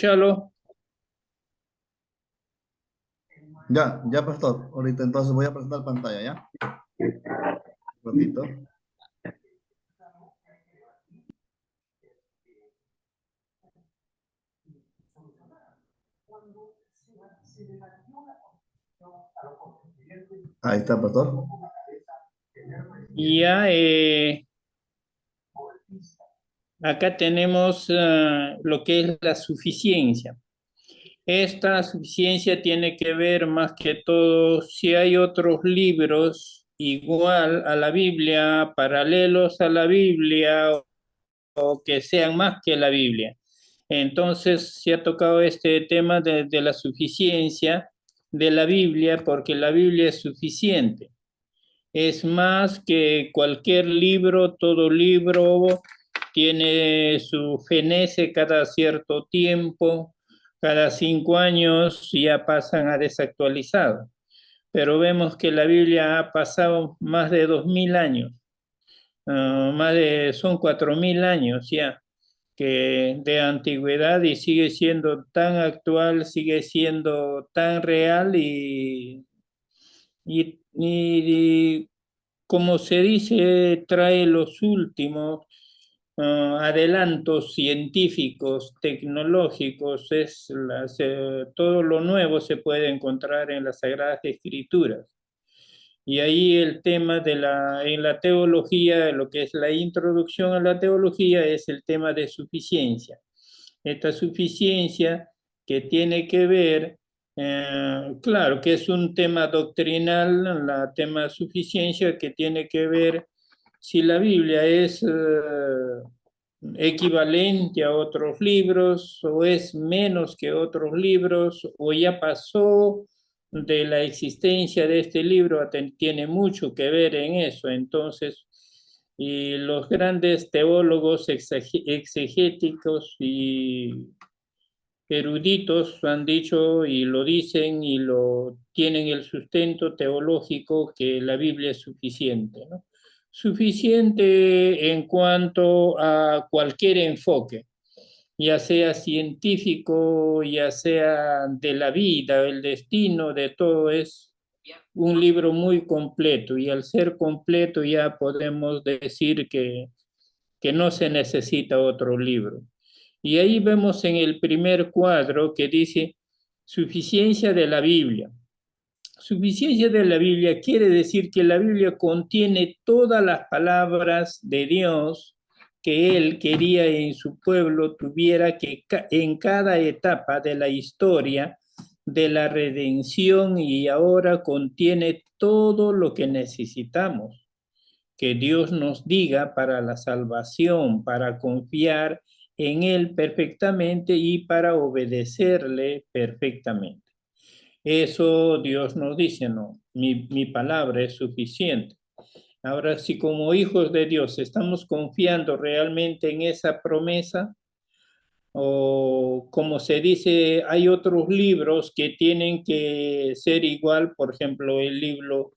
Shalo. Ya, pastor. Ahorita entonces voy a presentar pantalla, ¿ya? Un ratito. Ahí está, pastor. Ya, acá tenemos lo que es la suficiencia. Esta suficiencia tiene que ver más que todo si hay otros libros igual a la Biblia, paralelos a la Biblia o que sean más que la Biblia. Entonces se ha tocado este tema de la suficiencia de la Biblia porque la Biblia es suficiente. Es más que cualquier libro, todo libro tiene su fenece cada cierto tiempo, cada 5 años ya pasan a desactualizado. Pero vemos que la Biblia ha pasado más de 2000 años, son 4000 años ya que de antigüedad y sigue siendo tan actual, sigue siendo tan real y como se dice, trae los últimos adelantos científicos, tecnológicos, todo lo nuevo se puede encontrar en las Sagradas Escrituras. Y ahí el tema en la teología, lo que es la introducción a la teología, es el tema de suficiencia. Esta suficiencia que tiene que ver, claro que es un tema doctrinal, la tema de suficiencia que tiene que ver si la Biblia es equivalente a otros libros o es menos que otros libros o ya pasó de la existencia de este libro, tiene mucho que ver en eso. Entonces, y los grandes teólogos exegéticos y eruditos han dicho y lo dicen y lo tienen el sustento teológico que la Biblia es suficiente, ¿no? Suficiente en cuanto a cualquier enfoque, ya sea científico, ya sea de la vida, el destino, de todo, es un libro muy completo y al ser completo ya podemos decir que no se necesita otro libro. Y ahí vemos en el primer cuadro que dice suficiencia de la Biblia. Suficiencia de la Biblia quiere decir que la Biblia contiene todas las palabras de Dios que Él quería en su pueblo tuviera que en cada etapa de la historia de la redención y ahora contiene todo lo que necesitamos que Dios nos diga para la salvación, para confiar en Él perfectamente y para obedecerle perfectamente. Eso Dios nos dice, no, mi palabra es suficiente. Ahora, si como hijos de Dios estamos confiando realmente en esa promesa, o como se dice, hay otros libros que tienen que ser igual, por ejemplo, el libro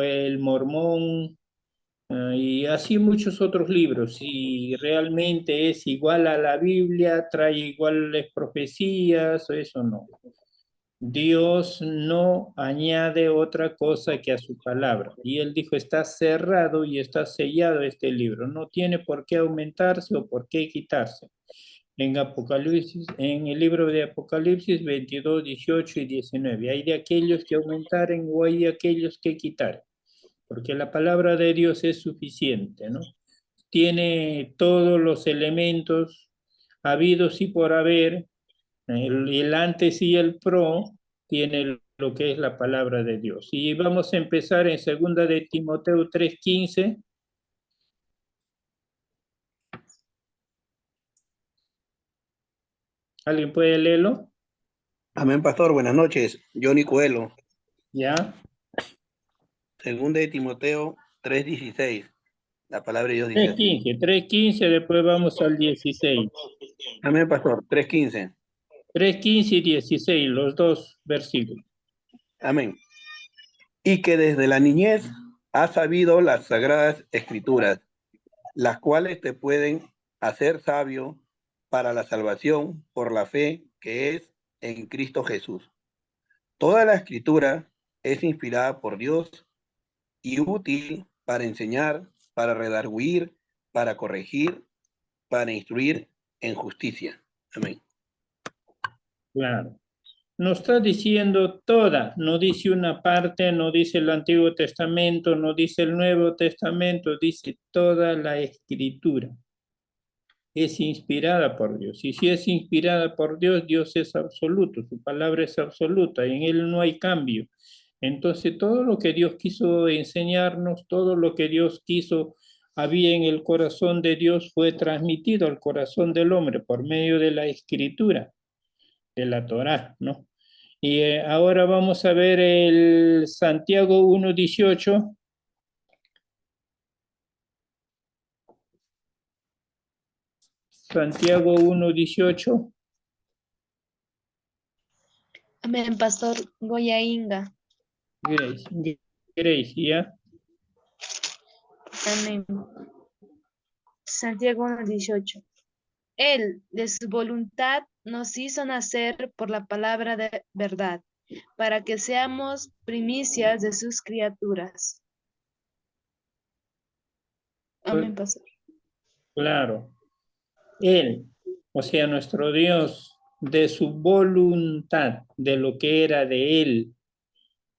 El Mormón, y así muchos otros libros. Si realmente es igual a la Biblia, trae iguales profecías, eso no. Dios no añade otra cosa que a su palabra. Y él dijo, está cerrado y está sellado este libro. No tiene por qué aumentarse o por qué quitarse. En Apocalipsis, en el libro de Apocalipsis 22, 18 y 19. Hay de aquellos que aumentaren o hay de aquellos que quitaren. Porque la palabra de Dios es suficiente, ¿no? Tiene todos los elementos habidos y por haber, el antes y el pro, tiene lo que es la palabra de Dios. Y vamos a empezar en 2 de Timoteo 3:15. ¿Alguien puede leerlo? Amén, pastor. Buenas noches. Johnny Coelho. ¿Ya? Segunda de Timoteo 3:16. La palabra de Dios dice así. 3:15, después vamos al 16. Amén, pastor. 3:15. 3:15 y 16, los dos versículos. Amén. Y que desde la niñez has sabido las sagradas escrituras, las cuales te pueden hacer sabio para la salvación por la fe que es en Cristo Jesús. Toda la escritura es inspirada por Dios y útil para enseñar, para redarguir, para corregir, para instruir en justicia. Amén. Claro. No está diciendo toda, no dice una parte, no dice el Antiguo Testamento, no dice el Nuevo Testamento, dice toda la escritura. Es inspirada por Dios. Y si es inspirada por Dios, Dios es absoluto, su palabra es absoluta, en Él no hay cambio. Entonces, todo lo que Dios quiso enseñarnos, todo lo que Dios quiso, había en el corazón de Dios, fue transmitido al corazón del hombre por medio de la escritura, de la Torá, ¿no? Y ahora vamos a ver el Santiago 1:18. Santiago 1:18. Amén, Pastor Goya Inga. Grace, Grace, ¿ya? Amén. Santiago 1:18. Él, de su voluntad, nos hizo nacer por la palabra de verdad, para que seamos primicias de sus criaturas. Amén, Pastor. Claro. Él, o sea, nuestro Dios, de su voluntad, de lo que era de Él,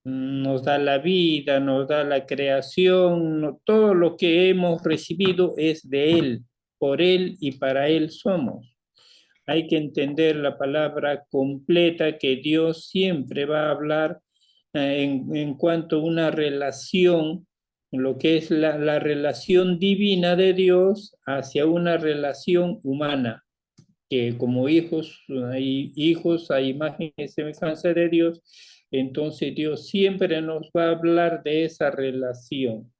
nos da la vida, nos da la creación, todo lo que hemos recibido es de Él, por Él y para Él somos. Hay que entender la palabra completa que Dios siempre va a hablar en cuanto a una relación, lo que es la relación divina de Dios hacia una relación humana, que como hijos a imagen y semejanza de Dios, entonces Dios siempre nos va a hablar de esa relación,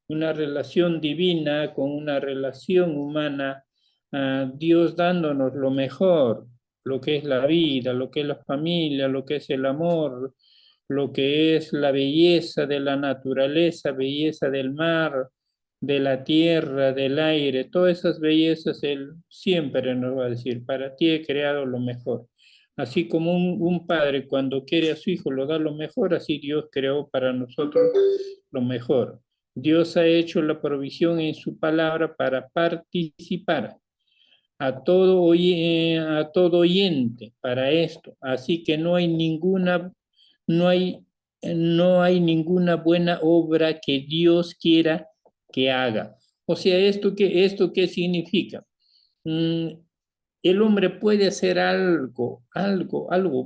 una relación divina con una relación humana, Dios dándonos lo mejor, lo que es la vida, lo que es la familia, lo que es el amor, lo que es la belleza de la naturaleza, belleza del mar, de la tierra, del aire, todas esas bellezas Él siempre nos va a decir, para ti he creado lo mejor. Así como un padre cuando quiere a su hijo lo da lo mejor, así Dios creó para nosotros lo mejor. Dios ha hecho la provisión en su palabra para participar a todo oyente para esto. Así que no hay, no hay ninguna buena obra que Dios quiera que haga. O sea, ¿esto qué significa? El hombre puede hacer algo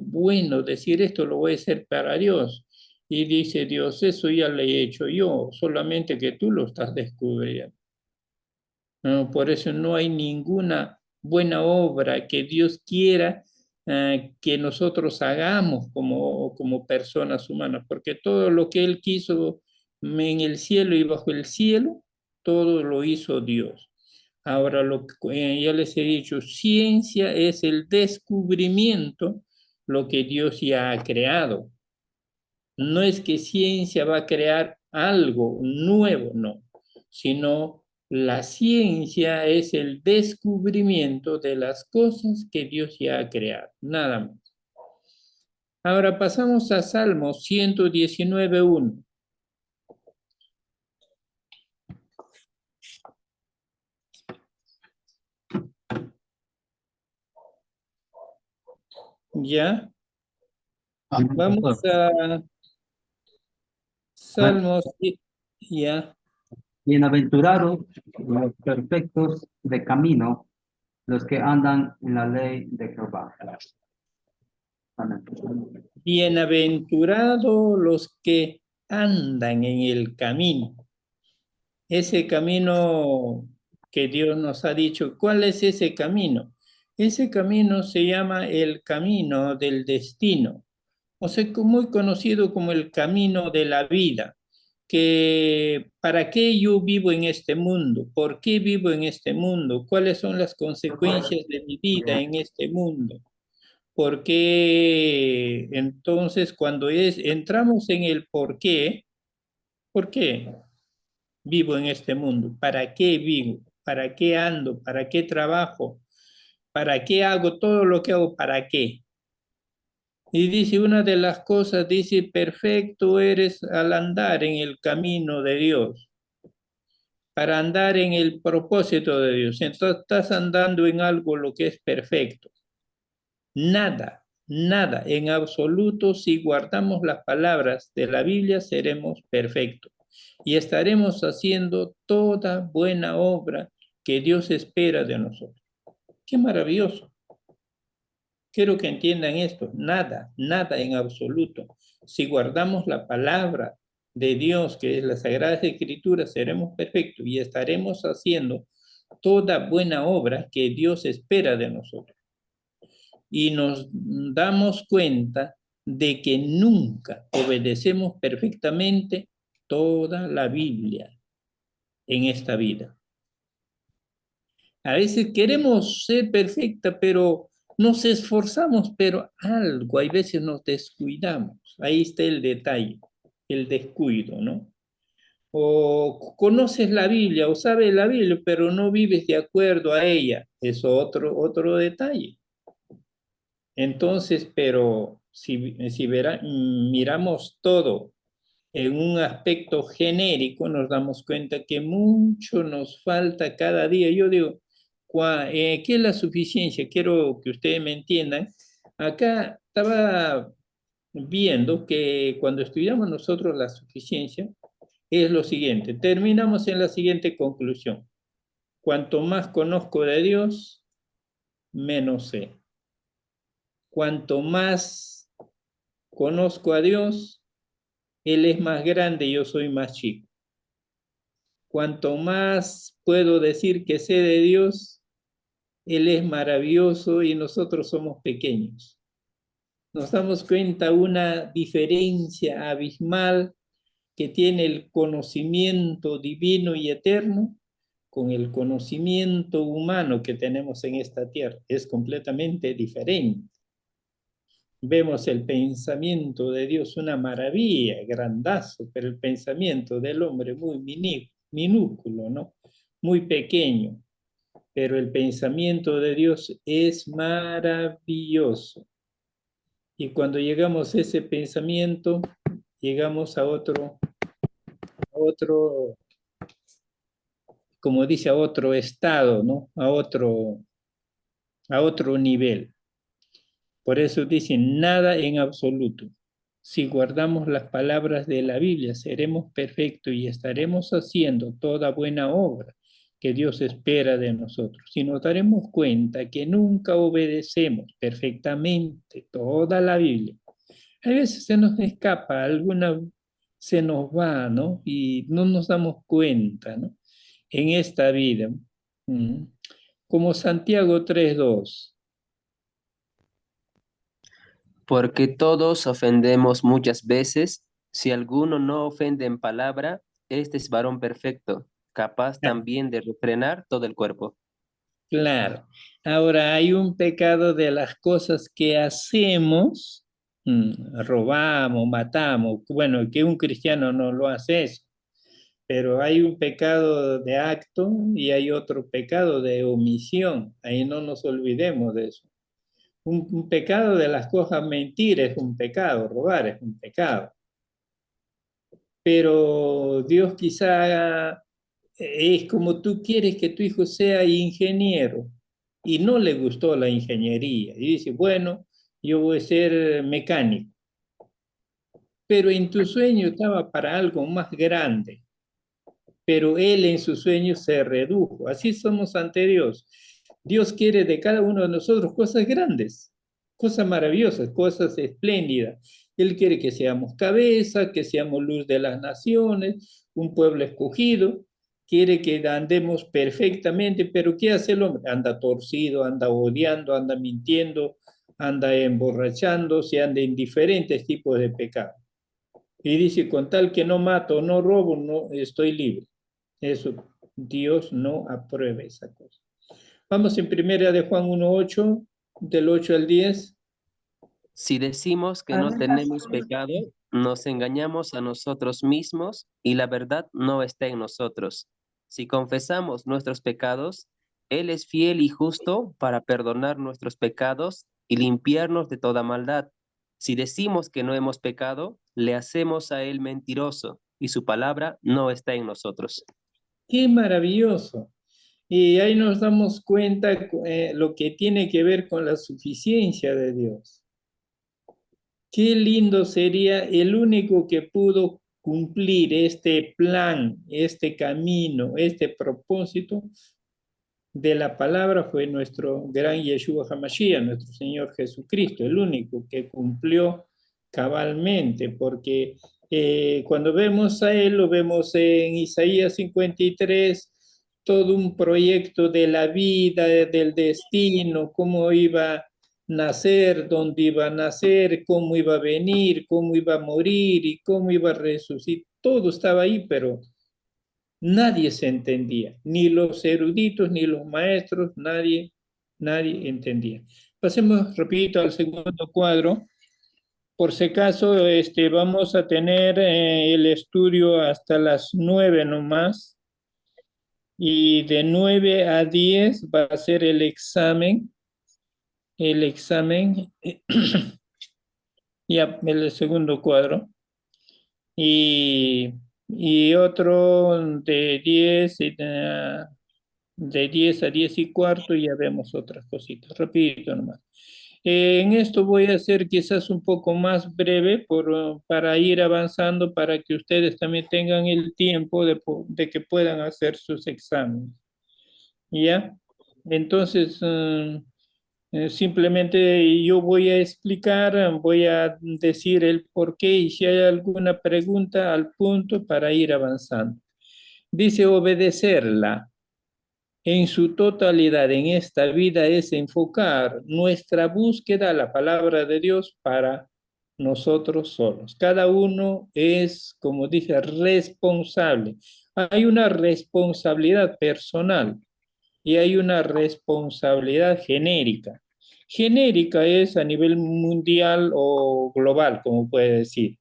bueno, decir esto lo voy a hacer para Dios. Y dice Dios, eso ya lo he hecho yo, solamente que tú lo estás descubriendo. No, por eso no hay ninguna buena obra que Dios quiera que nosotros hagamos como personas humanas, porque todo lo que Él quiso en el cielo y bajo el cielo, todo lo hizo Dios. Ahora, ya les he dicho, ciencia es el descubrimiento, lo que Dios ya ha creado. No es que ciencia va a crear algo nuevo, no, sino la ciencia es el descubrimiento de las cosas que Dios ya ha creado, nada más. Ahora pasamos a Salmos 119:1. ¿Ya? Vamos a Salmos, ya. Bienaventurados los perfectos de camino, los que andan en la ley de Jehová. Amén. Bienaventurados los que andan en el camino. Ese camino que Dios nos ha dicho, ¿cuál es ese camino? Ese camino se llama el camino del destino, o sea, muy conocido como el camino de la vida, que ¿para qué yo vivo en este mundo? ¿Por qué vivo en este mundo? ¿Cuáles son las consecuencias de mi vida en este mundo? Porque entonces cuando entramos en el ¿por qué vivo en este mundo? ¿Para qué vivo? ¿Para qué ando? ¿Para qué trabajo? ¿Para qué hago todo lo que hago? ¿Para qué? Y dice, una de las cosas, dice, perfecto eres al andar en el camino de Dios, para andar en el propósito de Dios. Entonces estás andando en algo lo que es perfecto. Nada, nada, en absoluto, si guardamos las palabras de la Biblia, seremos perfectos y estaremos haciendo toda buena obra que Dios espera de nosotros. ¡Qué maravilloso! Quiero que entiendan esto, nada, nada en absoluto. Si guardamos la palabra de Dios, que es la Sagrada Escritura, seremos perfectos y estaremos haciendo toda buena obra que Dios espera de nosotros. Y nos damos cuenta de que nunca obedecemos perfectamente toda la Biblia en esta vida. A veces queremos ser perfecta, pero nos esforzamos, pero algo, hay veces nos descuidamos. Ahí está el detalle, el descuido, ¿no? O conoces la Biblia o sabes la Biblia, pero no vives de acuerdo a ella. Es otro detalle. Entonces, pero si miramos todo en un aspecto genérico, nos damos cuenta que mucho nos falta cada día. Yo digo, ¿qué es la suficiencia? Quiero que ustedes me entiendan. Acá estaba viendo que cuando estudiamos nosotros la suficiencia, es lo siguiente. Terminamos en la siguiente conclusión. Cuanto más conozco de Dios, menos sé. Cuanto más conozco a Dios, Él es más grande y yo soy más chico. Cuanto más puedo decir que sé de Dios, Él es maravilloso y nosotros somos pequeños. Nos damos cuenta una diferencia abismal que tiene el conocimiento divino y eterno con el conocimiento humano que tenemos en esta tierra. Es completamente diferente. Vemos el pensamiento de Dios, una maravilla, grandazo, pero el pensamiento del hombre muy minúsculo, ¿no? Muy pequeño, pero el pensamiento de Dios es maravilloso. Y cuando llegamos a ese pensamiento, llegamos a otro, como dice, a otro estado, ¿no? A otro nivel. Por eso dicen, nada en absoluto. Si guardamos las palabras de la Biblia, seremos perfectos y estaremos haciendo toda buena obra que Dios espera de nosotros. Si nos daremos cuenta que nunca obedecemos perfectamente toda la Biblia, a veces se nos escapa, alguna se nos va, ¿no? Y no nos damos cuenta, ¿no? En esta vida. Como Santiago 3:2. Porque todos ofendemos muchas veces. Si alguno no ofende en palabra, este es varón perfecto, capaz también de refrenar todo el cuerpo. Claro. Ahora hay un pecado de las cosas que hacemos, robamos, matamos. Bueno, que un cristiano no lo hace eso, pero hay un pecado de acto y hay otro pecado de omisión. Ahí no nos olvidemos de eso. Un pecado de las cosas mentiras es un pecado, robar es un pecado. Pero Dios quizá es como tú quieres que tu hijo sea ingeniero y no le gustó la ingeniería y dice, bueno, yo voy a ser mecánico. Pero en tu sueño estaba para algo más grande, pero él en su sueño se redujo. Así somos ante Dios. Dios quiere de cada uno de nosotros cosas grandes, cosas maravillosas, cosas espléndidas. Él quiere que seamos cabeza, que seamos luz de las naciones, un pueblo escogido. Quiere que andemos perfectamente, pero ¿qué hace el hombre? Anda torcido, anda odiando, anda mintiendo, anda emborrachándose, anda en diferentes tipos de pecados. Y dice, con tal que no mato, no robo, no estoy libre. Eso, Dios no aprueba esa cosa. Vamos en primera de Juan 1:8, del 8 al 10. Si decimos que no tenemos pecado, nos engañamos a nosotros mismos y la verdad no está en nosotros. Si confesamos nuestros pecados, Él es fiel y justo para perdonar nuestros pecados y limpiarnos de toda maldad. Si decimos que no hemos pecado, le hacemos a Él mentiroso y su palabra no está en nosotros. Qué maravilloso. Y ahí nos damos cuenta lo que tiene que ver con la suficiencia de Dios. Qué lindo sería el único que pudo cumplir este plan, este camino, este propósito de la palabra fue nuestro gran Yeshua HaMashiach, nuestro Señor Jesucristo, el único que cumplió cabalmente, porque cuando vemos a Él, lo vemos en Isaías 53, todo un proyecto de la vida, del destino, cómo iba a nacer, dónde iba a nacer, cómo iba a venir, cómo iba a morir y cómo iba a resucitar. Todo estaba ahí, pero nadie se entendía, ni los eruditos, ni los maestros, nadie entendía. Pasemos, repito, al segundo cuadro. Por si acaso, vamos a tener el estudio hasta las 9 nomás. Y de 9 a 10 va a ser el examen. Ya, el segundo cuadro. Y otro de 10 a 10 y cuarto, y ya vemos otras cositas. Repito nomás. En esto voy a hacer quizás un poco más breve para ir avanzando, para que ustedes también tengan el tiempo de que puedan hacer sus exámenes. ¿Ya? Entonces, simplemente yo voy a explicar, voy a decir el por qué y si hay alguna pregunta al punto para ir avanzando. Dice obedecerla en su totalidad en esta vida es enfocar nuestra búsqueda a la palabra de Dios para nosotros solos. Cada uno es, como dice, responsable. Hay una responsabilidad personal y hay una responsabilidad genérica. Genérica es a nivel mundial o global, como puede decir,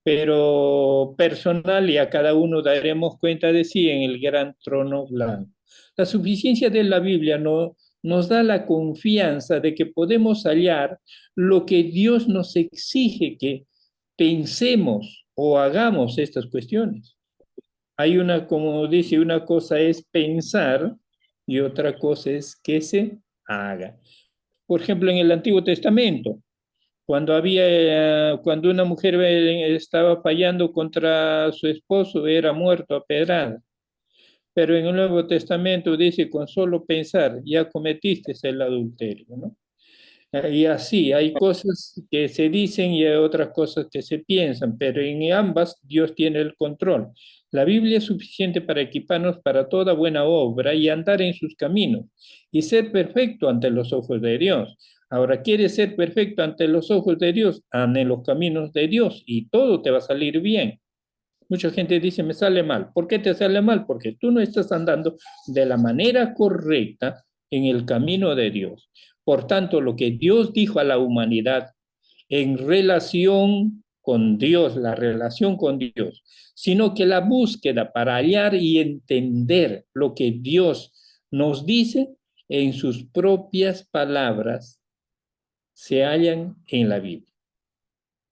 pero personal, y a cada uno daremos cuenta de sí en el gran trono blanco. La suficiencia de la Biblia nos da la confianza de que podemos hallar lo que Dios nos exige que pensemos o hagamos estas cuestiones. Hay una, como dice, una cosa es pensar y otra cosa es que se haga. Por ejemplo, en el Antiguo Testamento, cuando una mujer estaba fallando contra su esposo, era muerto a pedrada. Pero en el Nuevo Testamento dice, con solo pensar, ya cometiste el adulterio, ¿no? Y así, hay cosas que se dicen y hay otras cosas que se piensan, pero en ambas Dios tiene el control. La Biblia es suficiente para equiparnos para toda buena obra y andar en sus caminos y ser perfecto ante los ojos de Dios. Ahora, ¿quieres ser perfecto ante los ojos de Dios? Anda en los caminos de Dios y todo te va a salir bien. Mucha gente dice, me sale mal. ¿Por qué te sale mal? Porque tú no estás andando de la manera correcta en el camino de Dios. Por tanto, lo que Dios dijo a la humanidad en relación con Dios, la relación con Dios, sino que la búsqueda para hallar y entender lo que Dios nos dice en sus propias palabras se hallan en la Biblia.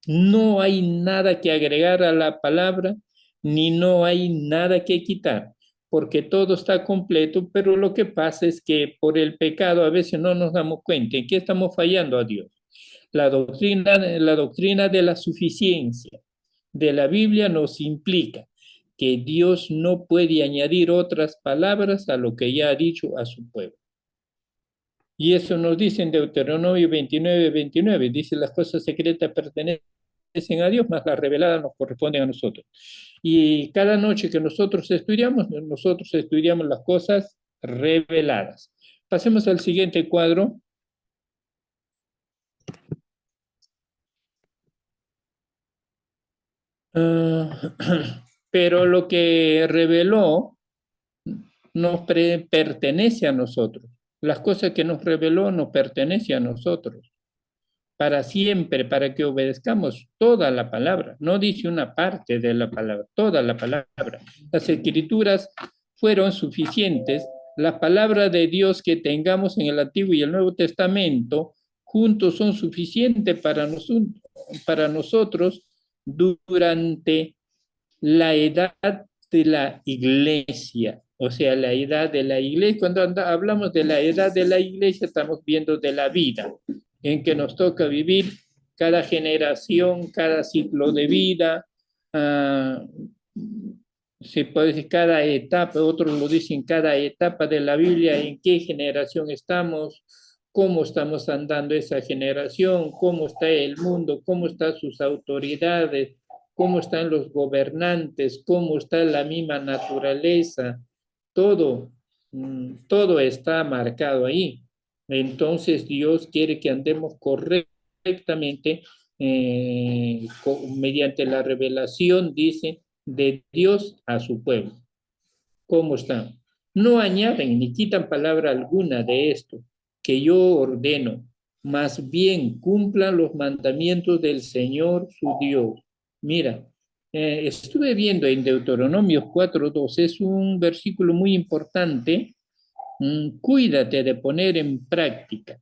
No hay nada que agregar a la palabra, ni no hay nada que quitar, porque todo está completo, pero lo que pasa es que por el pecado a veces no nos damos cuenta en qué estamos fallando a Dios. La doctrina de la suficiencia de la Biblia nos implica que Dios no puede añadir otras palabras a lo que ya ha dicho a su pueblo. Y eso nos dice en Deuteronomio 29, dice las cosas secretas pertenecen a Dios, más las reveladas nos corresponden a nosotros. Y cada noche que nosotros estudiamos las cosas reveladas. Pasemos al siguiente cuadro. Pero lo que reveló nos pertenece a nosotros. Las cosas que nos reveló nos pertenecen a nosotros. Para siempre, para que obedezcamos toda la palabra. No dice una parte de la palabra, toda la palabra. Las escrituras fueron suficientes, La palabra de Dios que tengamos en el Antiguo y el Nuevo Testamento juntos son suficientes para nosotros durante la edad de la iglesia. O sea, la edad de la iglesia, cuando hablamos de la edad de la iglesia, estamos viendo de la vida en que nos toca vivir cada generación, cada ciclo de vida, se puede decir cada etapa, otros lo dicen cada etapa de la Biblia, en qué generación estamos, cómo estamos andando esa generación, cómo está el mundo, cómo están sus autoridades, cómo están los gobernantes, cómo está la misma naturaleza, todo, todo está marcado ahí. Entonces Dios quiere que andemos correctamente mediante la revelación, dice, de Dios a su pueblo. ¿Cómo está? No añaden ni quitan palabra alguna de esto que yo ordeno, más bien cumplan los mandamientos del Señor su Dios. Mira, estuve viendo en Deuteronomio 4:2, es un versículo muy importante. Cuídate de poner en práctica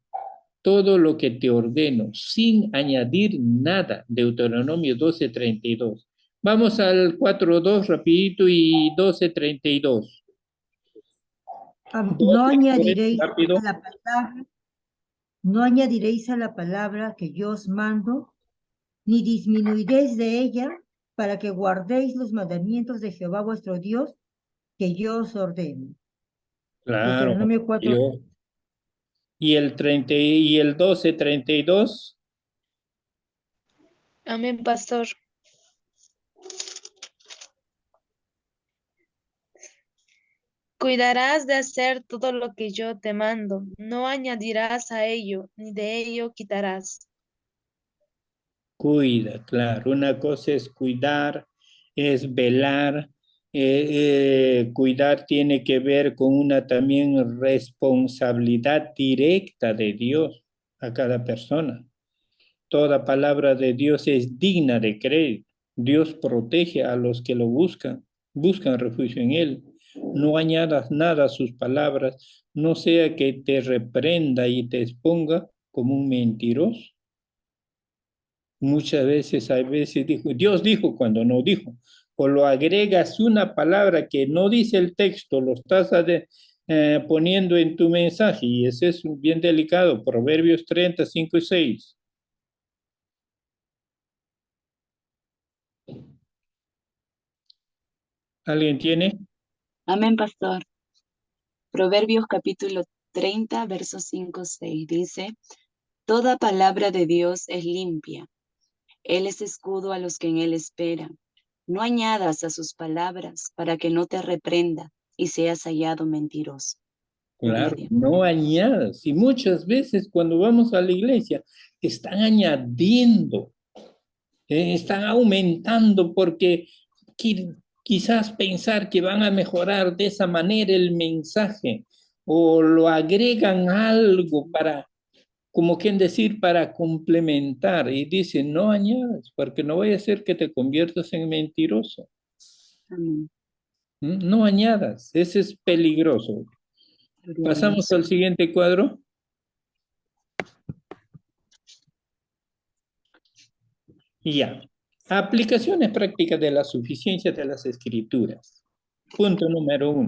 todo lo que te ordeno, sin añadir nada. Deuteronomio 12:32. Vamos al 4:2 rapidito y 12:32. No añadiréis rápido. a la palabra, no añadiréis a la palabra que yo os mando, ni disminuiréis de ella, para que guardéis los mandamientos de Jehová vuestro Dios, que yo os ordeno. Claro. Deuteronomio 4. Y el 30 y el 12:32. Amén, pastor. Cuidarás de hacer todo lo que yo te mando. No añadirás a ello, ni de ello quitarás. Cuida, claro. Una cosa es cuidar, es velar. Cuidar tiene que ver con una también responsabilidad directa de Dios a cada persona. Toda palabra de Dios es digna de creer. Dios protege a los que lo buscan refugio en Él. No añadas nada a sus palabras, no sea que te reprenda y te exponga como un mentiroso. Muchas veces, Dios dijo cuando no dijo, o lo agregas una palabra que no dice el texto, lo estás poniendo en tu mensaje, y ese es bien delicado. Proverbios 30:5-6. ¿Alguien tiene? Amén, pastor. Proverbios capítulo 30, versos 5-6 dice, toda palabra de Dios es limpia. Él es escudo a los que en él esperan. No añadas a sus palabras para que no te reprenda y seas hallado mentiroso. Claro, no añadas. Y muchas veces cuando vamos a la iglesia están añadiendo, están aumentando porque quizás pensar que van a mejorar de esa manera el mensaje o lo agregan algo para, como quien decir, para complementar. Y dicen, no añadas, porque no vaya a ser que te conviertas en mentiroso. Amén. No añadas, ese es peligroso. Pasamos al siguiente cuadro. Ya. Aplicaciones prácticas de la suficiencia de las escrituras. Punto número 1.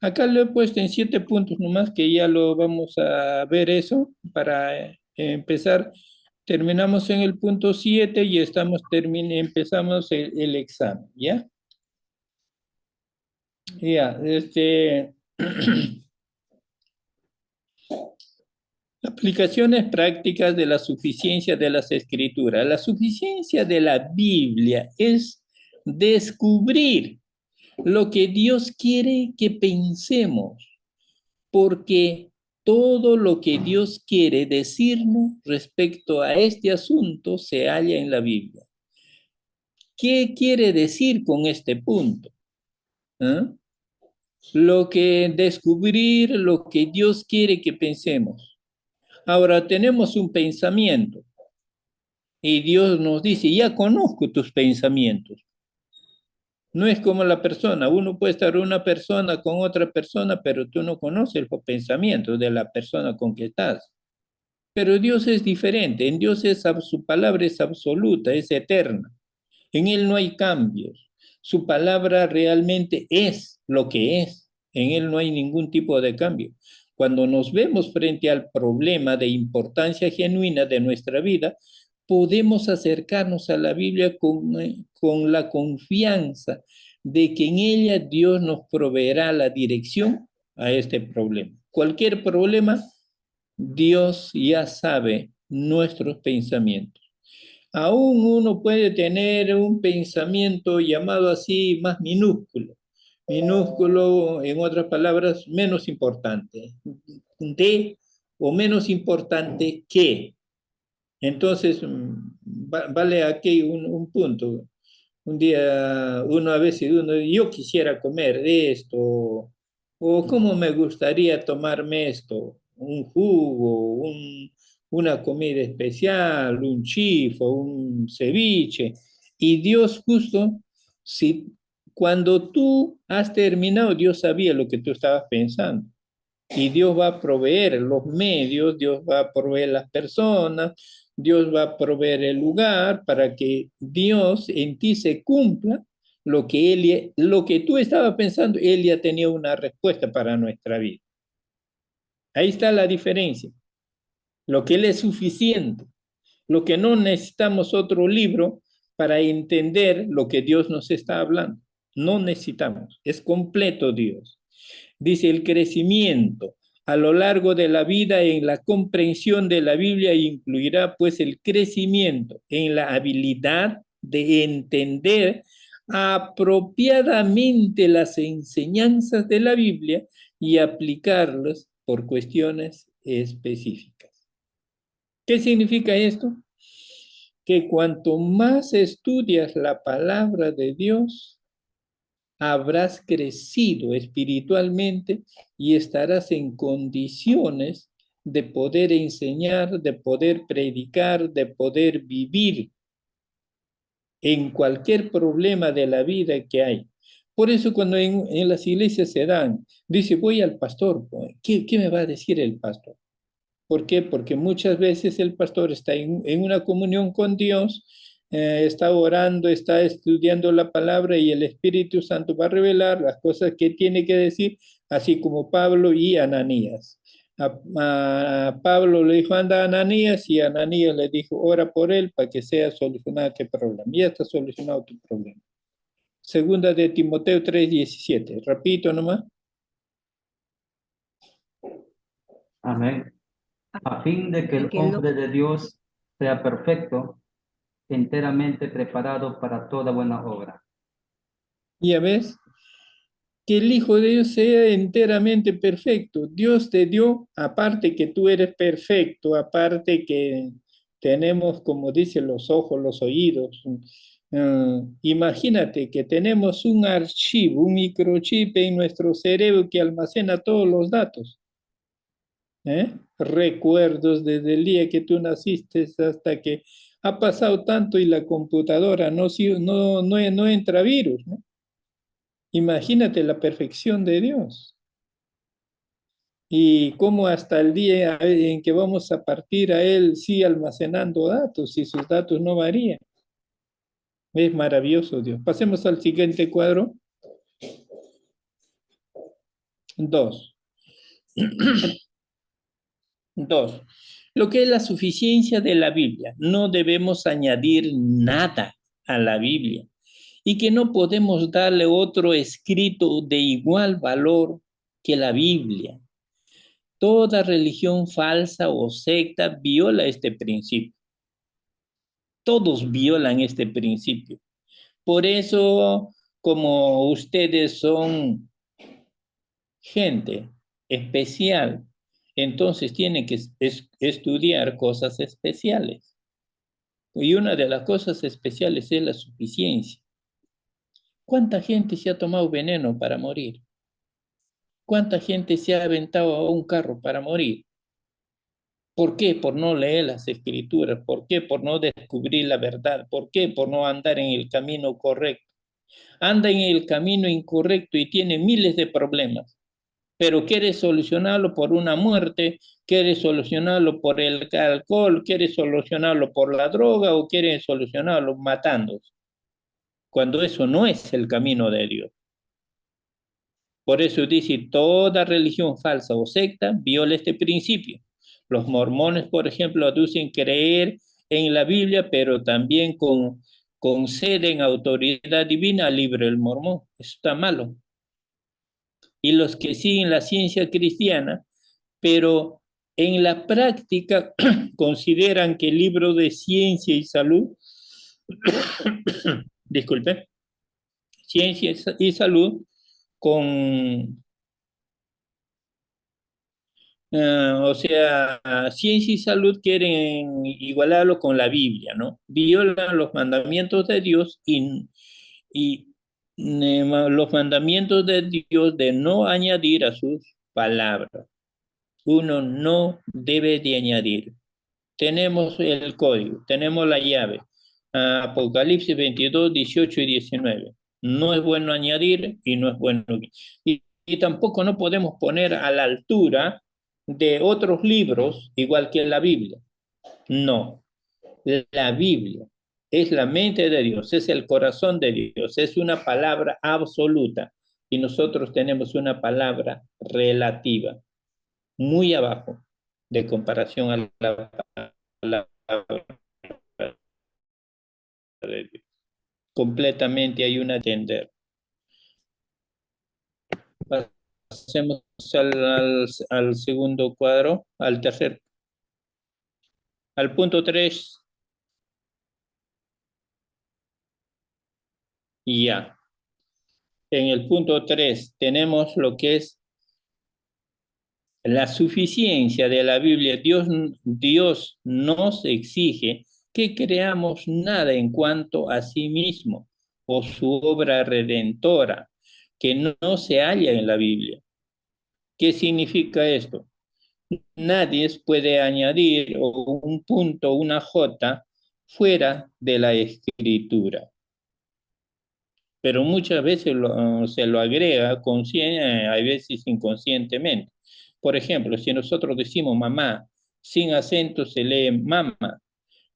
Acá lo he puesto en 7 puntos nomás, que ya lo vamos a ver eso para empezar. Terminamos en el punto 7 y empezamos el examen, ¿ya? Ya, aplicaciones prácticas de la suficiencia de las escrituras. La suficiencia de la Biblia es descubrir lo que Dios quiere que pensemos, porque todo lo que Dios quiere decirnos respecto a este asunto se halla en la Biblia. ¿Qué quiere decir con este punto? ¿Ah? Descubrir lo que Dios quiere que pensemos. Ahora tenemos un pensamiento y Dios nos dice, ya conozco tus pensamientos. No es como la persona. Uno puede estar una persona con otra persona, pero tú no conoces los pensamientos de la persona con que estás. Pero Dios es diferente. En Dios su palabra es absoluta, es eterna. En Él no hay cambios. Su palabra realmente es lo que es. En Él no hay ningún tipo de cambio. Cuando nos vemos frente al problema de importancia genuina de nuestra vida, podemos acercarnos a la Biblia con la confianza de que en ella Dios nos proveerá la dirección a este problema. Cualquier problema, Dios ya sabe nuestros pensamientos. Aún uno puede tener un pensamiento llamado así más minúsculo, minúsculo, en otras palabras, menos importante, de o menos importante que. Entonces, vale aquí un punto. Un día, uno a veces, yo quisiera comer esto, o cómo me gustaría tomarme esto, un jugo, una comida especial, un chifo, un ceviche. Y Dios justo, si, cuando tú has terminado, Dios sabía lo que tú estabas pensando. Y Dios va a proveer los medios, Dios va a proveer las personas, Dios va a proveer el lugar para que Dios en ti se cumpla lo que tú estabas pensando. Él ya tenía una respuesta para nuestra vida. Ahí está la diferencia. Lo que Él es suficiente, lo que no necesitamos otro libro para entender lo que Dios nos está hablando. No necesitamos, es completo Dios. Dice el crecimiento a lo largo de la vida en la comprensión de la Biblia incluirá pues el crecimiento en la habilidad de entender apropiadamente las enseñanzas de la Biblia y aplicarlas por cuestiones específicas. ¿Qué significa esto? Que cuanto más estudias la palabra de Dios, habrás crecido espiritualmente y estarás en condiciones de poder enseñar, de poder predicar, de poder vivir en cualquier problema de la vida que hay. Por eso cuando en las iglesias se dan, dice, voy al pastor, ¿qué me va a decir el pastor? ¿Por qué? Porque muchas veces el pastor está en una comunión con Dios, está orando, está estudiando la palabra y el Espíritu Santo va a revelar las cosas que tiene que decir, así como Pablo y Ananías. A Pablo le dijo, anda a Ananías, y Ananías le dijo, ora por él para que sea solucionado este problema. Ya está solucionado tu problema. Segunda de Timoteo 3:17. Repito nomás. Amén. A fin de que el hombre de Dios sea perfecto, enteramente preparado para toda buena obra. Ya ves, que el Hijo de Dios sea enteramente perfecto. Dios te dio, aparte que tú eres perfecto, aparte que tenemos, como dicen, los ojos, los oídos. Imagínate que tenemos un archivo, un microchip en nuestro cerebro que almacena todos los datos. Recuerdos desde el día que tú naciste hasta que ha pasado tanto y la computadora no entra virus, ¿no? Imagínate la perfección de Dios. Y cómo hasta el día en que vamos a partir a Él sigue almacenando datos y sus datos no varían. Es maravilloso Dios. Pasemos al siguiente cuadro. 2. 2. Lo que es la suficiencia de la Biblia. No debemos añadir nada a la Biblia y que no podemos darle otro escrito de igual valor que la Biblia. Toda religión falsa o secta viola este principio. Todos violan este principio. Por eso, como ustedes son gente especial, entonces tienen que estudiar cosas especiales. Y una de las cosas especiales es la suficiencia. ¿Cuánta gente se ha tomado veneno para morir? ¿Cuánta gente se ha aventado a un carro para morir? ¿Por qué? Por no leer las escrituras. ¿Por qué? Por no descubrir la verdad. ¿Por qué? Por no andar en el camino correcto. anda en el camino incorrecto y tiene miles de problemas, pero quiere solucionarlo por una muerte, quiere solucionarlo por el alcohol, quiere solucionarlo por la droga o quiere solucionarlo matándose, cuando eso no es el camino de Dios. Por eso dice, toda religión falsa o secta viola este principio. Los mormones, por ejemplo, aducen creer en la Biblia, pero también conceden autoridad divina al libro del mormón. Eso está malo. Y los que siguen la ciencia cristiana, pero en la práctica consideran que el libro de ciencia y salud, disculpe, ciencia y salud, o sea, ciencia y salud quieren igualarlo con la Biblia, ¿no? Violan los mandamientos de Dios y los mandamientos de Dios de no añadir a sus palabras. Uno no debe de añadir. Tenemos el código, tenemos la llave. Apocalipsis 22, 18 y 19. No es bueno añadir y no es bueno. Y tampoco no podemos poner a la altura de otros libros igual que la Biblia. No. La Biblia es la mente de Dios, es el corazón de Dios, es una palabra absoluta. Y nosotros tenemos una palabra relativa, muy abajo de comparación a la palabra de Dios. Completamente hay una entender. Pasemos al segundo cuadro, al tercer, al punto 3. Y ya. En el punto 3 tenemos lo que es la suficiencia de la Biblia. Dios nos exige que creamos nada en cuanto a sí mismo o su obra redentora, que no se halla en la Biblia. ¿Qué significa esto? Nadie puede añadir un punto, una J, fuera de la escritura. Pero muchas veces se lo agrega hay veces inconscientemente. Por ejemplo, si nosotros decimos mamá, sin acento se lee mama,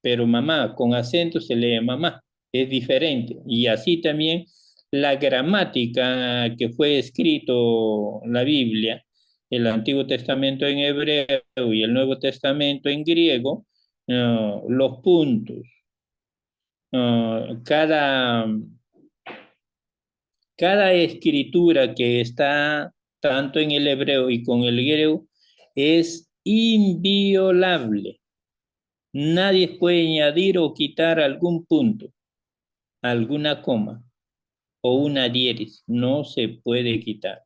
pero mamá con acento se lee mamá, es diferente. Y así también la gramática que fue escrito la Biblia, el Antiguo Testamento en hebreo y el Nuevo Testamento en griego, los puntos, cada escritura que está tanto en el hebreo y con el griego es inviolable. Nadie puede añadir o quitar algún punto, alguna coma o una diéresis. No se puede quitar.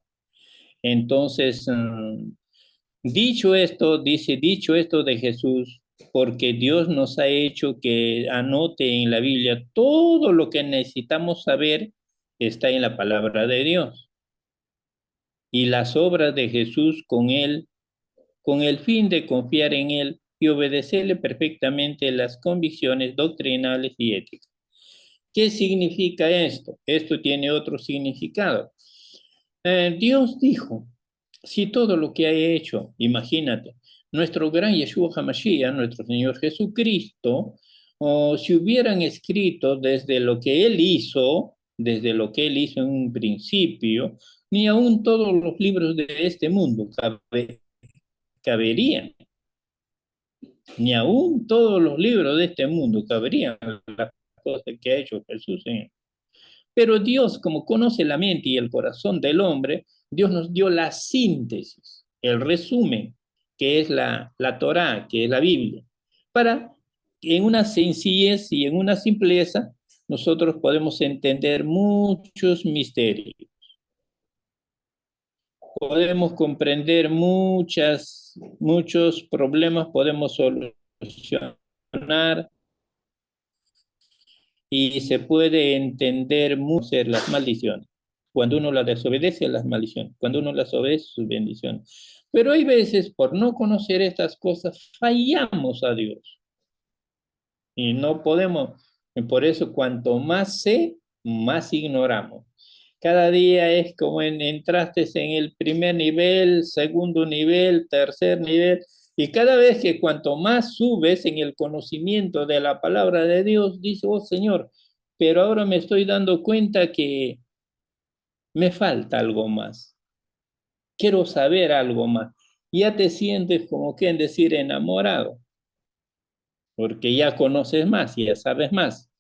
Entonces, dicho esto de Jesús, porque Dios nos ha hecho que anote en la Biblia todo lo que necesitamos saber, está en la palabra de Dios. Y las obras de Jesús con él, con el fin de confiar en él y obedecerle perfectamente las convicciones doctrinales y éticas. ¿Qué significa esto? Esto tiene otro significado. Dios dijo, si todo lo que ha hecho, imagínate, nuestro gran Yeshua HaMashiach, nuestro Señor Jesucristo, si hubieran escrito desde lo que Él hizo en un principio, ni aún todos los libros de este mundo caberían. Ni aún todos los libros de este mundo caberían las cosas que ha hecho Jesús en él. Pero Dios, como conoce la mente y el corazón del hombre, Dios nos dio la síntesis, el resumen, que es la Torá, que es la Biblia, para que en una sencillez y en una simpleza nosotros podemos entender muchos misterios. Podemos comprender muchos problemas, podemos solucionar y se puede entender mucho las maldiciones. Cuando uno las desobedece, las maldiciones. Cuando uno las obedece, sus bendiciones. Pero hay veces, por no conocer estas cosas, fallamos a Dios. Y no podemos. Por eso, cuanto más sé, más ignoramos. Cada día es como entraste en el primer nivel, segundo nivel, tercer nivel, y cada vez que cuanto más subes en el conocimiento de la palabra de Dios, dice, oh Señor, pero ahora me estoy dando cuenta que me falta algo más. Quiero saber algo más. Ya te sientes como quien decir enamorado, porque ya conoces más, ya sabes más.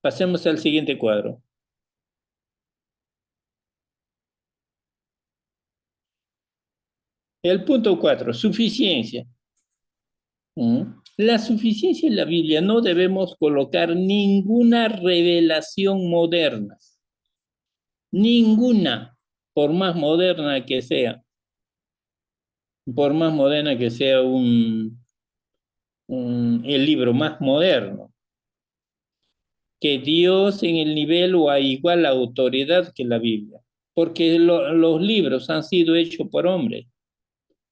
Pasemos al siguiente cuadro. El punto 4, suficiencia. La suficiencia en la Biblia no debemos colocar ninguna revelación moderna, ninguna, por más moderna que sea, por más moderna que sea el libro más moderno, que Dios en el nivel o a igual autoridad que la Biblia, porque los libros han sido hechos por hombres.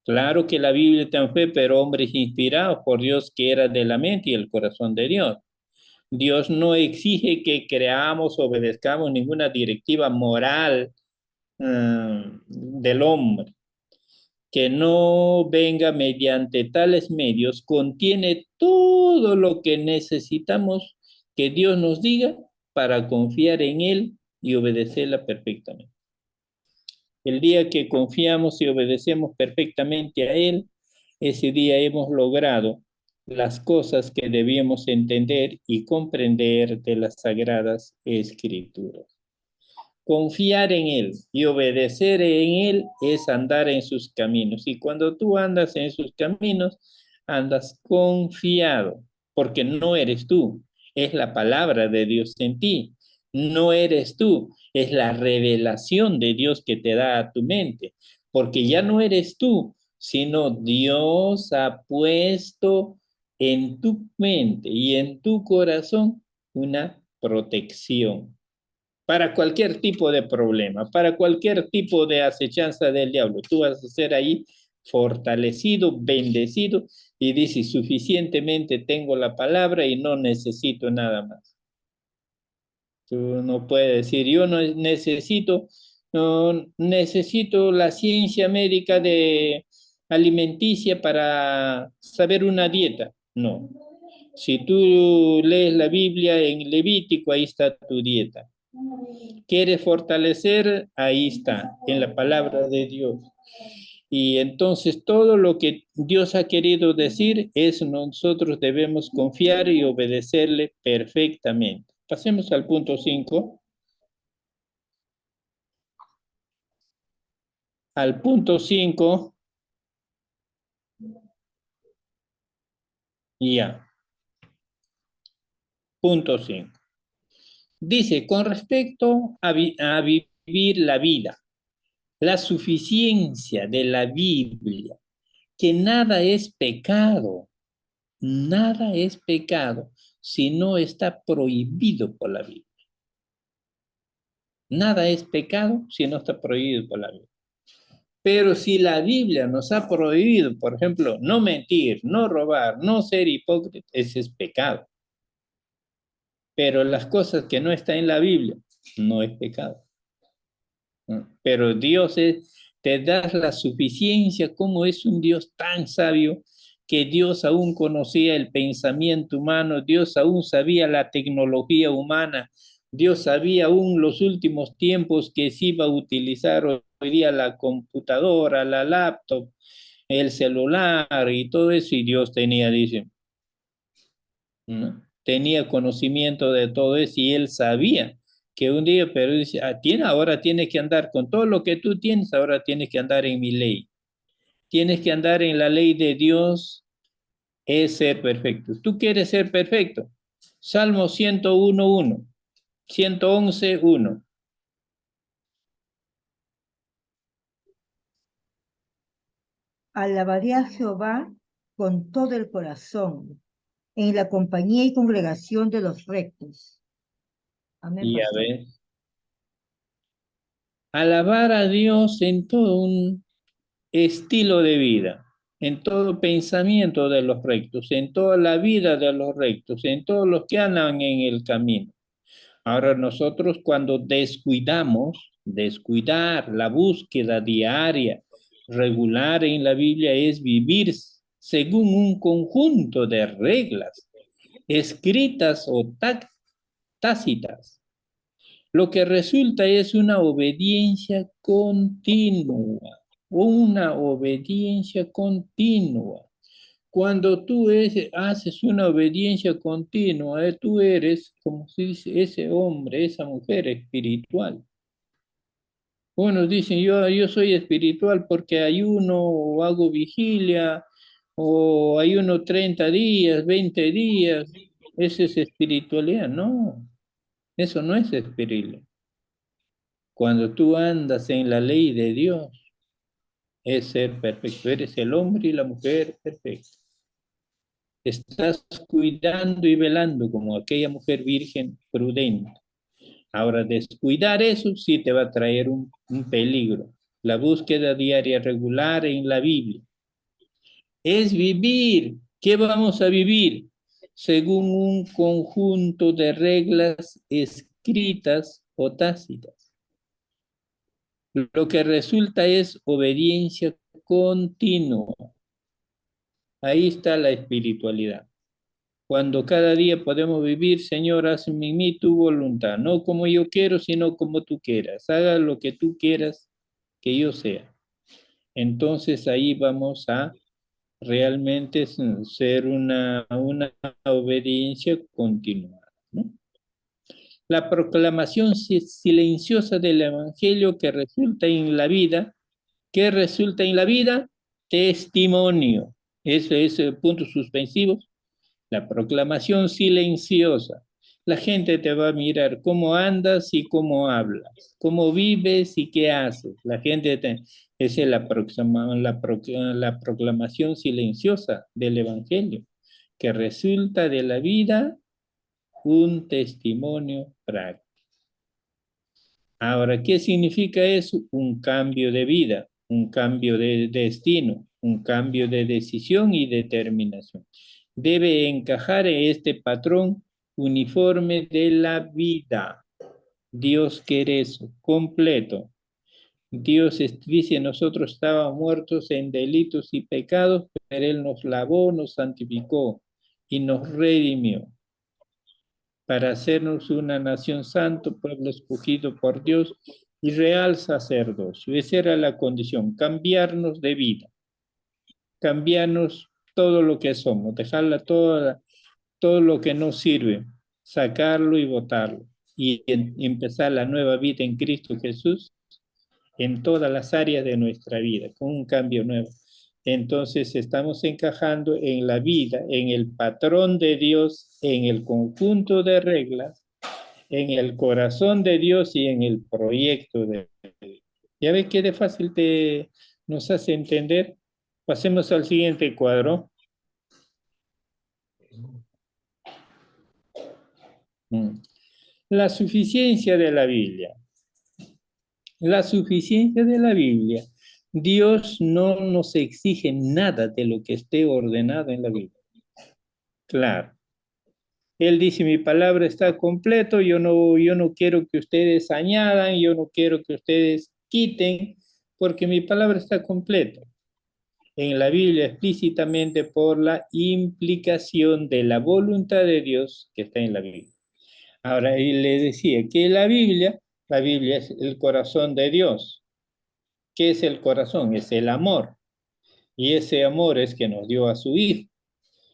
Claro que la Biblia también fue, pero hombres inspirados por Dios que era de la mente y el corazón de Dios. Dios no exige que creamos, obedezcamos ninguna directiva moral del hombre. Que no venga mediante tales medios, contiene todo lo que necesitamos que Dios nos diga para confiar en Él y obedecerla perfectamente. El día que confiamos y obedecemos perfectamente a Él, ese día hemos logrado las cosas que debíamos entender y comprender de las Sagradas Escrituras. Confiar en Él y obedecer en Él es andar en sus caminos. Y cuando tú andas en sus caminos, andas confiado, porque no eres tú, es la palabra de Dios en ti. No eres tú, es la revelación de Dios que te da a tu mente, porque ya no eres tú, sino Dios ha puesto en tu mente y en tu corazón una protección para cualquier tipo de problema, para cualquier tipo de acechanza del diablo. Tú vas a ser ahí fortalecido, bendecido y dices, suficientemente tengo la palabra y no necesito nada más. Tú no puedes decir, yo no necesito la ciencia médica de alimenticia para saber una dieta. No. Si tú lees la Biblia en Levítico, ahí está tu dieta. ¿Quieres fortalecer? Ahí está, en la palabra de Dios. Y entonces todo lo que Dios ha querido decir es nosotros debemos confiar y obedecerle perfectamente. Pasemos al punto 5. Al punto 5. Ya. Punto 5. Dice, con respecto a vivir la vida, la suficiencia de la Biblia, que nada es pecado si no está prohibido por la Biblia. Nada es pecado si no está prohibido por la Biblia. Pero si la Biblia nos ha prohibido, por ejemplo, no mentir, no robar, no ser hipócrita, ese es pecado. Pero las cosas que no están en la Biblia, no es pecado. Pero Dios te da la suficiencia, como es un Dios tan sabio, que Dios aún conocía el pensamiento humano, Dios aún sabía la tecnología humana, Dios sabía aún los últimos tiempos que se iba a utilizar hoy día la computadora, la laptop, el celular y todo eso, y Dios tenía, dice, ¿no? Tenía conocimiento de todo eso y él sabía que un día, pero dice, ahora tienes que andar con todo lo que tú tienes, ahora tienes que andar en mi ley. Tienes que andar en la ley de Dios, es ser perfecto. ¿Tú quieres ser perfecto? Salmo 101:1, 111:1. Alabaré a Jehová con todo el corazón, en la compañía y congregación de los rectos. Amén, Y a pastor. ver, alabar a Dios en todo un estilo de vida, en todo pensamiento de los rectos, en toda la vida de los rectos, en todos los que andan en el camino. Ahora nosotros cuando descuidar la búsqueda diaria, regular en la Biblia es vivir según un conjunto de reglas, escritas o tácitas. Lo que resulta es una obediencia continua, una obediencia continua. Cuando tú haces una obediencia continua, tú eres, como se dice, ese hombre, esa mujer espiritual. Unos dicen, yo soy espiritual porque ayuno o hago vigilia o ayuno 30 días, 20 días. Esa es espiritualidad. No, eso no es espiritual. Cuando tú andas en la ley de Dios, es ser perfecto. Eres el hombre y la mujer perfecta. Estás cuidando y velando como aquella mujer virgen prudente. Ahora, descuidar eso sí te va a traer un peligro. La búsqueda diaria regular en la Biblia es vivir. ¿Qué vamos a vivir? Según un conjunto de reglas escritas o tácitas. Lo que resulta es obediencia continua. Ahí está la espiritualidad. Cuando cada día podemos vivir, Señor, hazme en mí tu voluntad, no como yo quiero, sino como tú quieras. Haga lo que tú quieras que yo sea. Entonces ahí vamos a realmente ser una obediencia continuada, ¿no? La proclamación silenciosa del Evangelio que resulta en la vida, ¿qué resulta en la vida? Testimonio. Eso es el punto suspensivo. La proclamación silenciosa. La gente te va a mirar cómo andas y cómo hablas, cómo vives y qué haces. La gente esa es la proclamación silenciosa del Evangelio, que resulta de la vida un testimonio práctico. Ahora, ¿qué significa eso? Un cambio de vida, un cambio de destino, un cambio de decisión y determinación. Debe encajar en este patrón uniforme de la vida. Dios quiere eso, completo. Dios dice, nosotros estábamos muertos en delitos y pecados, pero Él nos lavó, nos santificó y nos redimió para hacernos una nación santo, pueblo escogido por Dios y real sacerdocio. Esa era la condición, cambiarnos de vida, cambiarnos todo lo que somos, dejarla todo lo que nos sirve, sacarlo y botarlo y empezar la nueva vida en Cristo Jesús en todas las áreas de nuestra vida, con un cambio nuevo. Entonces estamos encajando en la vida, en el patrón de Dios, en el conjunto de reglas, en el corazón de Dios y en el proyecto de Dios. ¿Ya ves qué de fácil nos hace entender? Pasemos al siguiente cuadro. La suficiencia de la Biblia. La suficiencia de la Biblia. Dios no nos exige nada de lo que esté ordenado en la Biblia. Claro. Él dice, mi palabra está completo, yo no quiero que ustedes añadan, yo no quiero que ustedes quiten, porque mi palabra está completa. En la Biblia explícitamente por la implicación de la voluntad de Dios que está en la Biblia. Ahora, él le decía que la Biblia es el corazón de Dios. ¿Qué es el corazón? Es el amor. Y ese amor es que nos dio a su Hijo.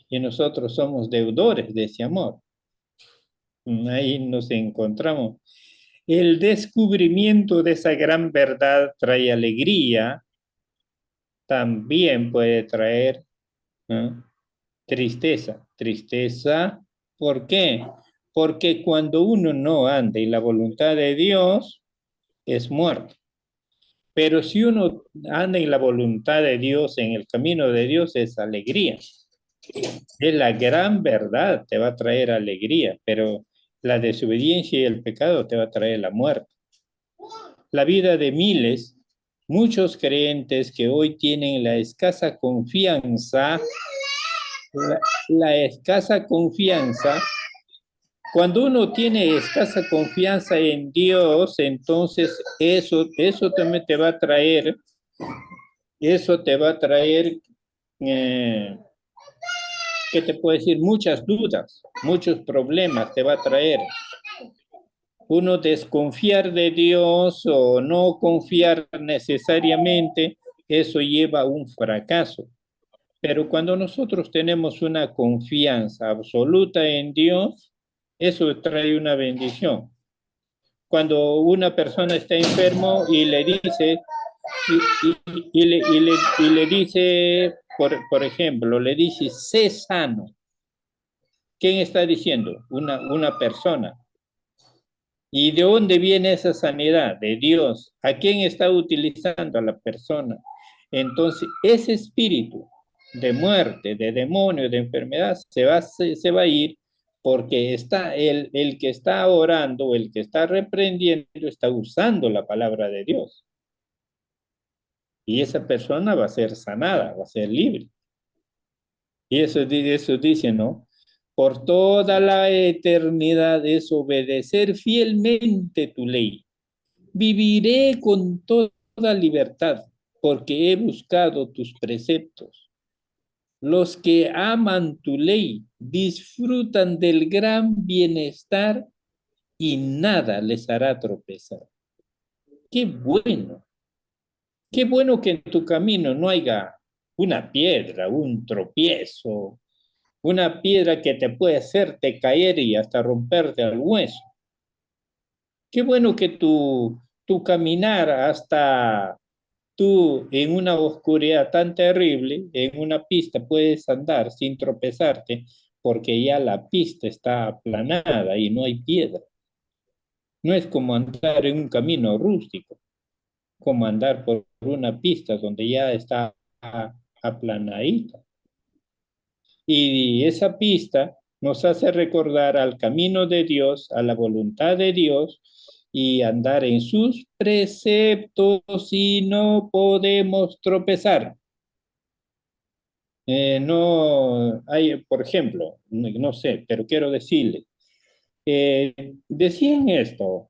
Y nosotros somos deudores de ese amor. Ahí nos encontramos. El descubrimiento de esa gran verdad trae alegría, también puede traer tristeza. Tristeza, ¿por qué? Porque cuando uno no anda en la voluntad de Dios, es muerto. Pero si uno anda en la voluntad de Dios, en el camino de Dios, es alegría. Es la gran verdad, te va a traer alegría, pero la desobediencia y el pecado te va a traer la muerte. La vida de muchos creyentes que hoy tienen la escasa confianza, la escasa confianza Cuando uno tiene escasa confianza en Dios, entonces eso también te va a traer, eh, ¿qué te puedo decir? Muchas dudas, muchos problemas te va a traer. Uno desconfiar de Dios o no confiar necesariamente, eso lleva a un fracaso. Pero cuando nosotros tenemos una confianza absoluta en Dios, eso trae una bendición. Cuando una persona está enfermo y le dice, y le dice, por ejemplo, le dice, sé sano. ¿Quién está diciendo? Una persona. ¿Y de dónde viene esa sanidad? De Dios. ¿A quién está utilizando? A la persona. Entonces, ese espíritu de muerte, de demonio, de enfermedad, se va a ir porque está el que está orando, el que está reprendiendo, está usando la palabra de Dios. Y esa persona va a ser sanada, va a ser libre. Y eso dice, ¿no? Por toda la eternidad es obedecer fielmente tu ley. Viviré con toda libertad, porque he buscado tus preceptos. Los que aman tu ley disfrutan del gran bienestar y nada les hará tropezar. Qué bueno que en tu camino no haya una piedra, un tropiezo, una piedra que te puede hacerte caer y hasta romperte el hueso. Qué bueno que tu caminar hasta tú en una oscuridad tan terrible, en una pista puedes andar sin tropezarte porque ya la pista está aplanada y no hay piedra. No es como andar en un camino rústico, como andar por una pista donde ya está aplanadita. Y esa pista nos hace recordar al camino de Dios, a la voluntad de Dios y andar en sus preceptos y no podemos tropezar. No hay, por ejemplo, no sé, pero quiero decirle, decían esto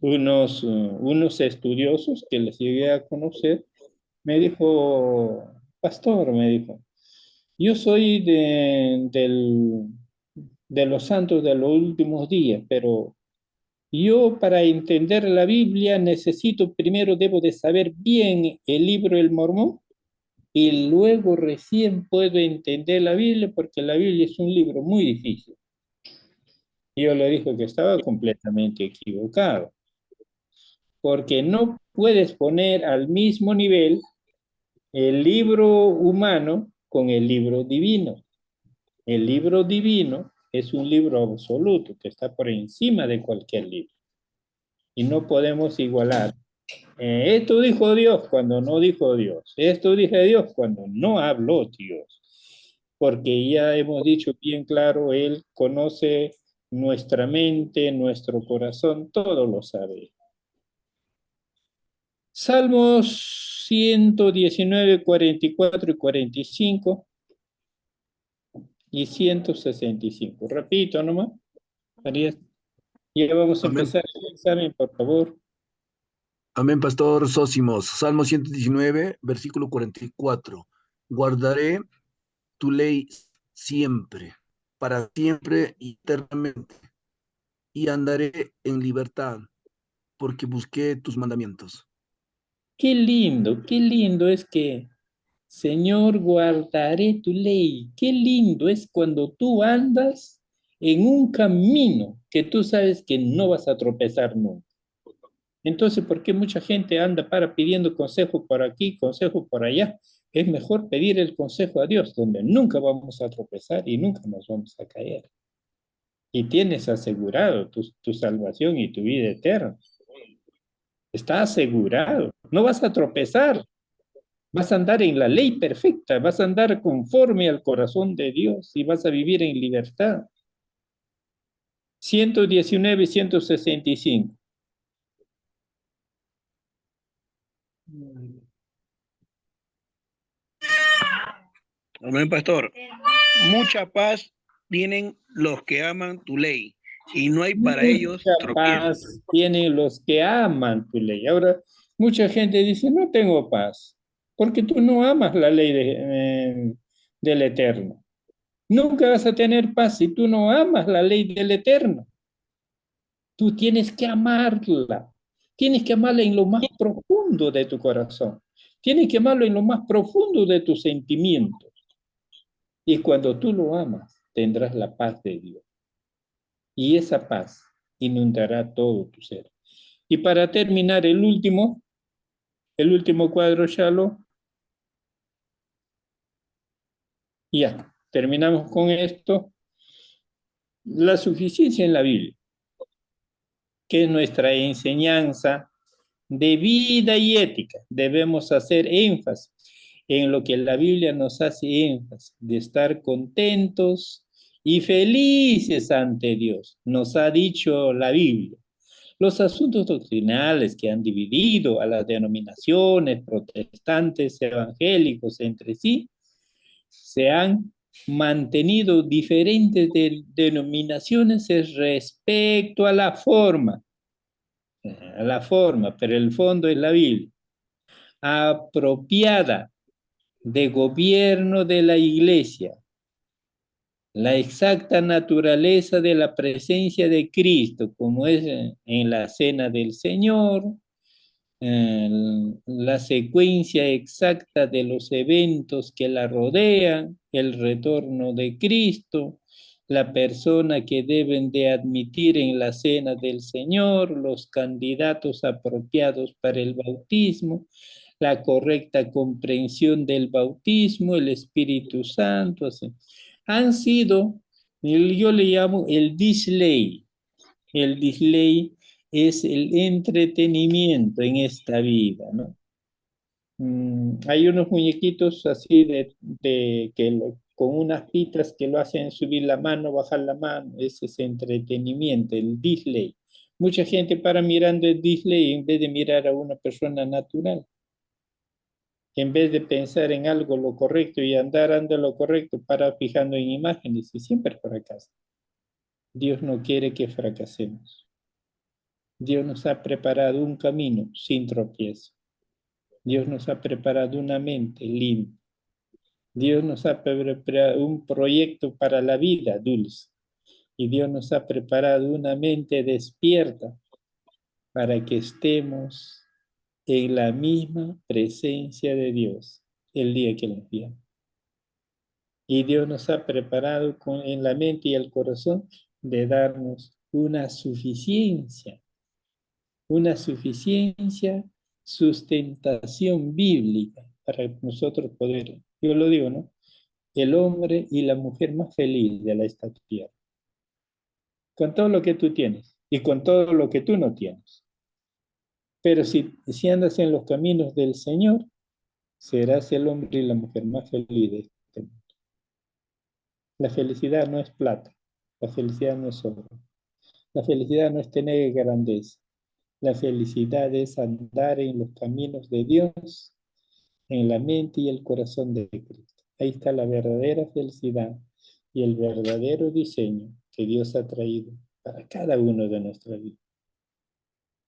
unos estudiosos que les llegué a conocer, me dijo, pastor, me dijo, yo soy de los santos de los últimos días, pero yo para entender la Biblia necesito, primero debo de saber bien el libro del Mormón y luego recién puedo entender la Biblia porque la Biblia es un libro muy difícil. Y yo le dije que estaba completamente equivocado, porque no puedes poner al mismo nivel el libro humano con el libro divino. El libro divino es un libro absoluto que está por encima de cualquier libro. Y no podemos igualar. Esto dijo Dios cuando no dijo Dios. Esto dije Dios cuando no habló Dios. Porque ya hemos dicho bien claro, Él conoce nuestra mente, nuestro corazón, todo lo sabe. Salmos 119, 44 y 45 y 165. Repito nomás. María, ya vamos a Amén. empezar el examen, por favor. Amén, Pastor Sósimos. Salmo 119, versículo 44. Guardaré tu ley siempre, para siempre y eternamente, y andaré en libertad, porque busqué tus mandamientos. Qué lindo es que, Señor, guardaré tu ley. Qué lindo es cuando tú andas en un camino que tú sabes que no vas a tropezar nunca. Entonces, ¿por qué mucha gente anda pidiendo consejo por aquí, consejo por allá? Es mejor pedir el consejo a Dios, donde nunca vamos a tropezar y nunca nos vamos a caer. Y tienes asegurado tu salvación y tu vida eterna. Está asegurado. No vas a tropezar. Vas a andar en la ley perfecta. Vas a andar conforme al corazón de Dios y vas a vivir en libertad. 119 y 165. Amén, pastor. Mucha paz tienen los que aman tu ley, y no hay para ellos Mucha tropiezo. paz tienen los que aman tu ley. Ahora, mucha gente dice, no tengo paz, porque tú no amas la ley del Eterno. Nunca vas a tener paz si tú no amas la ley del Eterno. Tú tienes que amarla. Tienes que amarla en lo más profundo de tu corazón. Tienes que amarlo en lo más profundo de tus sentimientos. Y cuando tú lo amas, tendrás la paz de Dios. Y esa paz inundará todo tu ser. Y para terminar, el último cuadro, Shalo. Ya, terminamos con esto. La suficiencia en la Biblia, que es nuestra enseñanza de vida y ética. Debemos hacer énfasis en lo que la Biblia nos hace énfasis, de estar contentos y felices ante Dios. Nos ha dicho la Biblia. Los asuntos doctrinales que han dividido a las denominaciones protestantes evangélicos entre sí se han mantenido diferentes denominaciones respecto a la forma, pero el fondo es la Biblia, apropiada de gobierno de la Iglesia, la exacta naturaleza de la presencia de Cristo, como es en la cena del Señor, la secuencia exacta de los eventos que la rodean, el retorno de Cristo, la persona que deben de admitir en la cena del Señor, los candidatos apropiados para el bautismo, la correcta comprensión del bautismo, el Espíritu Santo, así. Han sido, yo le llamo el disley. El disley es el entretenimiento en esta vida, ¿no? Hay unos muñequitos así con unas pitas que lo hacen subir la mano, bajar la mano, ese es entretenimiento, el disley. Mucha gente para mirando el disley en vez de mirar a una persona natural. En vez de pensar en algo lo correcto y andar lo correcto, para fijando en imágenes y siempre fracasa. Dios no quiere que fracasemos. Dios nos ha preparado un camino sin tropiezo. Dios nos ha preparado una mente limpia. Dios nos ha preparado un proyecto para la vida dulce. Y Dios nos ha preparado una mente despierta para que estemos en la misma presencia de Dios el día que nos llame. Y Dios nos ha preparado en la mente y el corazón de darnos una suficiencia, sustentación bíblica para nosotros poder, yo lo digo, ¿no? El hombre y la mujer más feliz de esta tierra. Con todo lo que tú tienes y con todo lo que tú no tienes. Pero si andas en los caminos del Señor, serás el hombre y la mujer más feliz de este mundo. La felicidad no es plata, la felicidad no es oro, la felicidad no es tener grandeza, la felicidad es andar en los caminos de Dios, en la mente y el corazón de Cristo. Ahí está la verdadera felicidad y el verdadero diseño que Dios ha traído para cada uno de nuestra vida,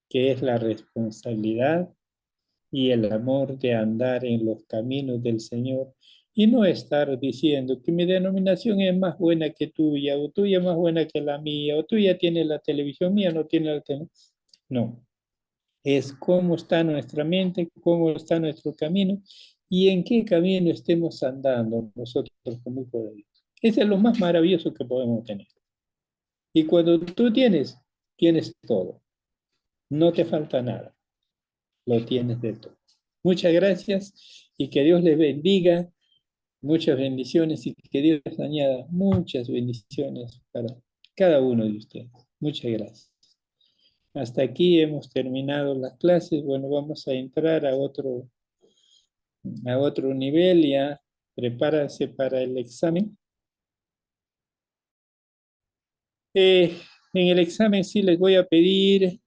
que es la responsabilidad y el amor de andar en los caminos del Señor y no estar diciendo que mi denominación es más buena que tuya, o tuya es más buena que la mía, o tuya tiene la televisión, mía no tiene la televisión. No, es cómo está nuestra mente, cómo está nuestro camino y en qué camino estemos andando nosotros como hijos de Dios. Eso es lo más maravilloso que podemos tener. Y cuando tú tienes todo. No te falta nada. Lo tienes de todo. Muchas gracias y que Dios les bendiga. Muchas bendiciones y que Dios añada muchas bendiciones para cada uno de ustedes. Muchas gracias. Hasta aquí hemos terminado las clases. Bueno, vamos a entrar a otro nivel ya. Prepárense para el examen. En el examen sí les voy a pedir